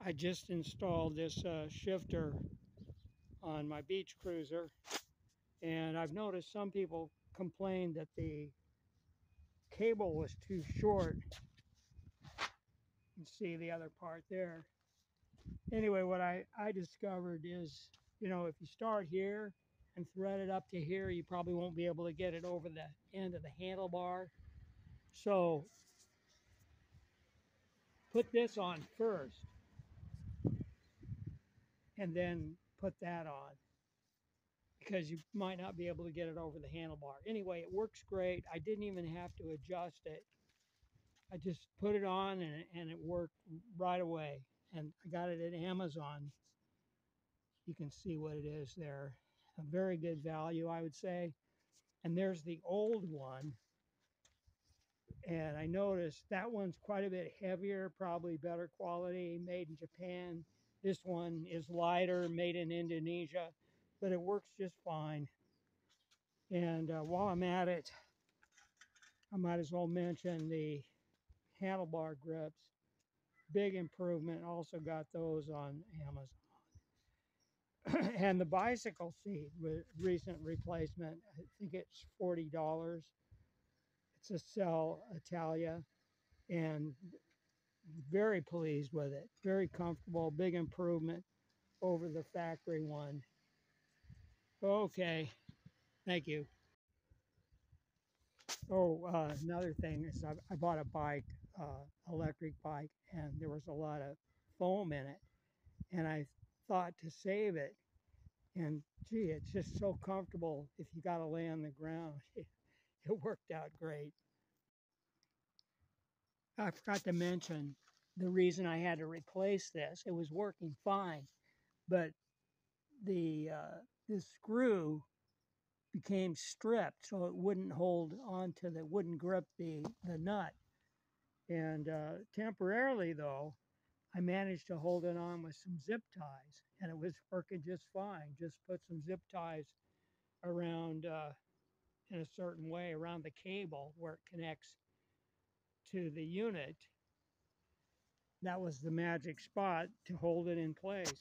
I just installed this shifter on my beach cruiser, and I've noticed some people complain that the cable was too short. You can see the other part there. Anyway, what I discovered is, if you start here and thread it up to here, you probably won't be able to get it over the end of the handlebar. So put this on first and then put that on, because you might not be able to get it over the handlebar. Anyway, it works great. I didn't even have to adjust it. I just put it on and it worked right away. And I got it at Amazon. You can see what it is there. A very good value, I would say. And there's the old one. And I noticed that one's quite a bit heavier, probably better quality, made in Japan. This one is lighter, made in Indonesia, but it works just fine. And while I'm at it, I might as well mention the handlebar grips. Big improvement. Also got those on Amazon. And the bicycle seat with recent replacement, I think it's $40. It's a Selle Italia, and very pleased with it. Very comfortable, big improvement over the factory one. Okay, thank you. Oh, another thing is I bought a bike, electric bike, and there was a lot of foam in it. And I thought to save it. And gee, it's just so comfortable if you got to lay on the ground. It worked out great. I forgot to mention the reason I had to replace this. It was working fine, but the screw became stripped, so it wouldn't hold on to the, wouldn't grip the nut. And temporarily, though, I managed to hold it on with some zip ties, and it was working just fine. Just put some zip ties around in a certain way around the cable where it connects to the unit. That was the magic spot to hold it in place.